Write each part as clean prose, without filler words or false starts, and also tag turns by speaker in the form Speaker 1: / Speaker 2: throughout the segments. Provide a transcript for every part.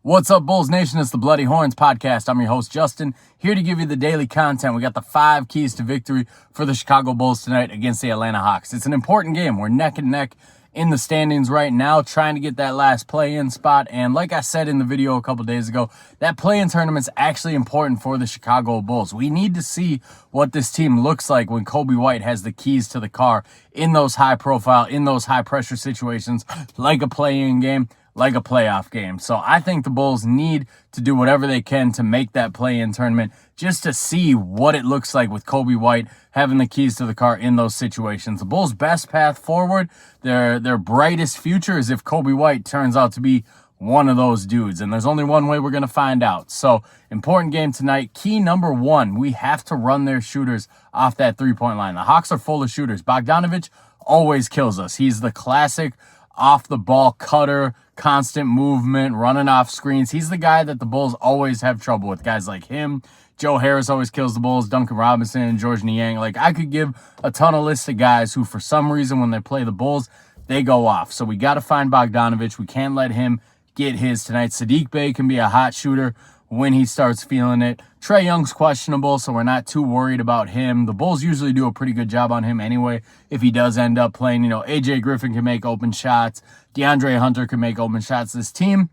Speaker 1: What's up, Bulls Nation? It's the Bloody Horns podcast. I'm your host, Justin, here to give you the daily content. We got the 5 keys to victory for the Chicago Bulls tonight against the Atlanta Hawks. It's an important game. We're neck and neck in the standings right now, trying to get that last play-in spot. And like I said in the video a couple days ago, that play-in tournament's actually important for the Chicago Bulls. We need to see what this team looks like when Coby White has the keys to the car in those high-profile, in those high-pressure situations, like a play-in game, like a playoff game. So I think the Bulls need to do whatever they can to make that play-in tournament just to see what it looks like with Coby White having the keys to the car in those situations. The Bulls' best path forward, their brightest future is if Coby White turns out to be one of those dudes. And there's only one way we're going to find out. So important game tonight. Key number 1, we have to run their shooters off that three-point line. The Hawks are full of shooters. Bogdanovic always kills us. He's the classic off-the-ball cutter, constant movement, running off screens. He's the guy that the Bulls always have trouble with. Guys like him, Joe Harris always kills the Bulls, Duncan Robinson, Georges Niang. Like, I could give a ton of lists of guys who, for some reason, when they play the Bulls, they go off. So we got to find Bogdanovic. We can't let him get his tonight. Saddiq Bey can be a hot shooter when he starts feeling it. Trae Young's questionable, so we're not too worried about him. The Bulls usually do a pretty good job on him anyway. If he does end up playing, AJ Griffin can make open shots. DeAndre Hunter can make open shots. This team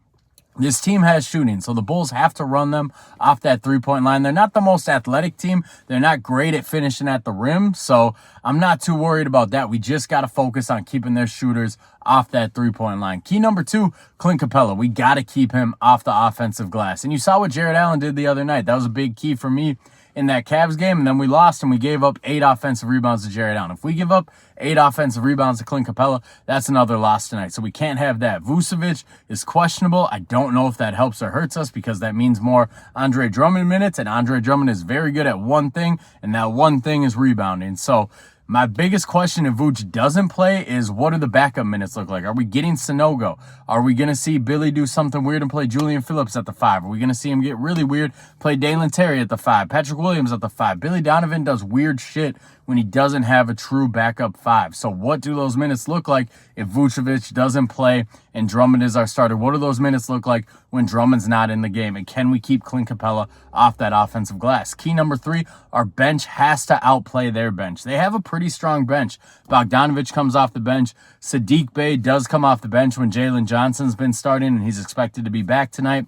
Speaker 1: has shooting, so the Bulls have to run them off that three-point line. They're not the most athletic team. They're not great at finishing at the rim, so I'm not too worried about that. We just got to focus on keeping their shooters off that three-point line. Key number 2, Clint Capella. We got to keep him off the offensive glass. And you saw what Jarrett Allen did the other night. That was a big key for me in that Cavs game, and then we lost and we gave up 8 offensive rebounds to Jarrett Allen. If we give up 8 offensive rebounds to Clint Capella, that's another loss tonight, so we can't have that. Vucevic is questionable. I don't know if that helps or hurts us because that means more Andre Drummond minutes, and Andre Drummond is very good at one thing, and that one thing is rebounding. So my biggest question if Vooch doesn't play is, what do the backup minutes look like? Are we getting Sanogo? Are we going to see Billy do something weird and play Julian Phillips at the 5? Are we going to see him get really weird, play Dalen Terry at the 5, Patrick Williams at the 5? Billy Donovan does weird shit when he doesn't have a true backup 5. So what do those minutes look like if Vucevic doesn't play and Drummond is our starter? What do those minutes look like when Drummond's not in the game? And can we keep Clint Capella off that offensive glass? Key number 3, our bench has to outplay their bench. They have a pretty strong bench. Bogdanovic comes off the bench. Saddiq Bey does come off the bench when Jalen Johnson's been starting, and he's expected to be back tonight.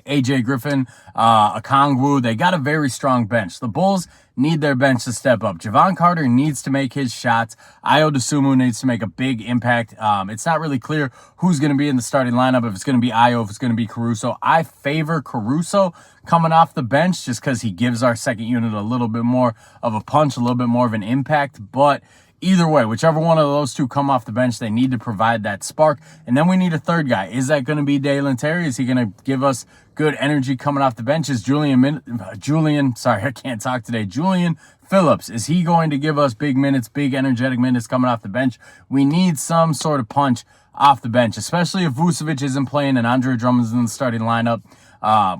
Speaker 1: AJ Griffin, Okongwu, they got a very strong bench. The Bulls need their bench to step up. Javon Carter needs to make his shots. Ayo Dosunmu needs to make a big impact. It's not really clear who's going to be in the starting lineup, if it's going to be Ayo, if it's going to be Caruso. I favor Caruso coming off the bench just because he gives our second unit a little bit more of a punch, a little bit more of an impact. But either way, whichever one of those two come off the bench, they need to provide that spark. And then we need a third guy. Is that going to be Dalen Terry? Is he going to give us good energy coming off the bench? Is Julian Phillips, is he going to give us big minutes, big energetic minutes coming off the bench? We need some sort of punch off the bench, especially if Vucevic isn't playing and Andre Drummond's in the starting lineup.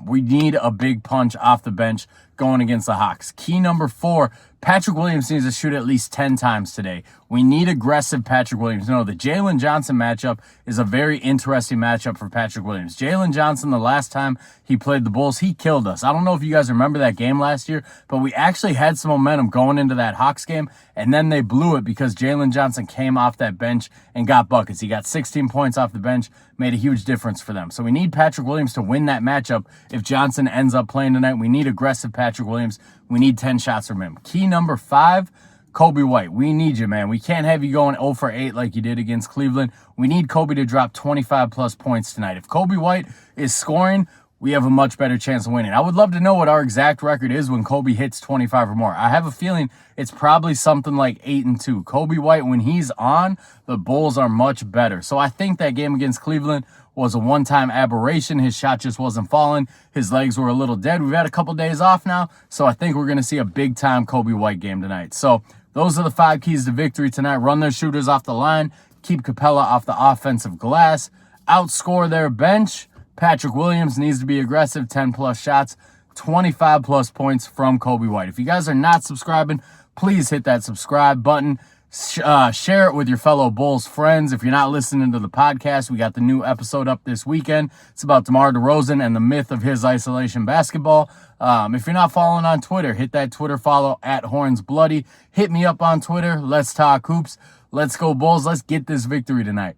Speaker 1: We need a big punch off the bench going against the Hawks. Key number 4, Patrick Williams needs to shoot at least 10 times today. We need aggressive Patrick Williams. No, the Jalen Johnson matchup is a very interesting matchup for Patrick Williams. Jalen Johnson, the last time he played the Bulls, he killed us. I don't know if you guys remember that game last year, but we actually had some momentum going into that Hawks game, and then they blew it because Jalen Johnson came off that bench and got buckets. He got 16 points off the bench, made a huge difference for them. So we need Patrick Williams to win that matchup. If Johnson ends up playing tonight, we need aggressive Patrick Williams. We need 10 shots from him. Key number 5, Coby White. We need you, man. We can't have you going 0 for 8 like you did against Cleveland. We need Coby to drop 25-plus points tonight. If Coby White is scoring, we have a much better chance of winning. I would love to know what our exact record is when Coby hits 25 or more. I have a feeling it's probably something like 8-2. Coby White, when he's on, the Bulls are much better. So I think that game against Cleveland was a one-time aberration. His shot just wasn't falling. His legs were a little dead. We've had a couple days off now, so I think we're going to see a big-time Coby White game tonight. So those are the 5 keys to victory tonight. Run their shooters off the line, keep Capella off the offensive glass, outscore their bench. Patrick Williams needs to be aggressive, 10-plus shots, 25-plus points from Coby White. If you guys are not subscribing, please hit that subscribe button. Share it with your fellow Bulls friends. If you're not listening to the podcast, we got the new episode up this weekend. It's about DeMar DeRozan and the myth of his isolation basketball. If you're not following on Twitter, hit that Twitter follow at Horns Bloody. Hit me up on Twitter. Let's talk hoops. Let's go Bulls. Let's get this victory tonight.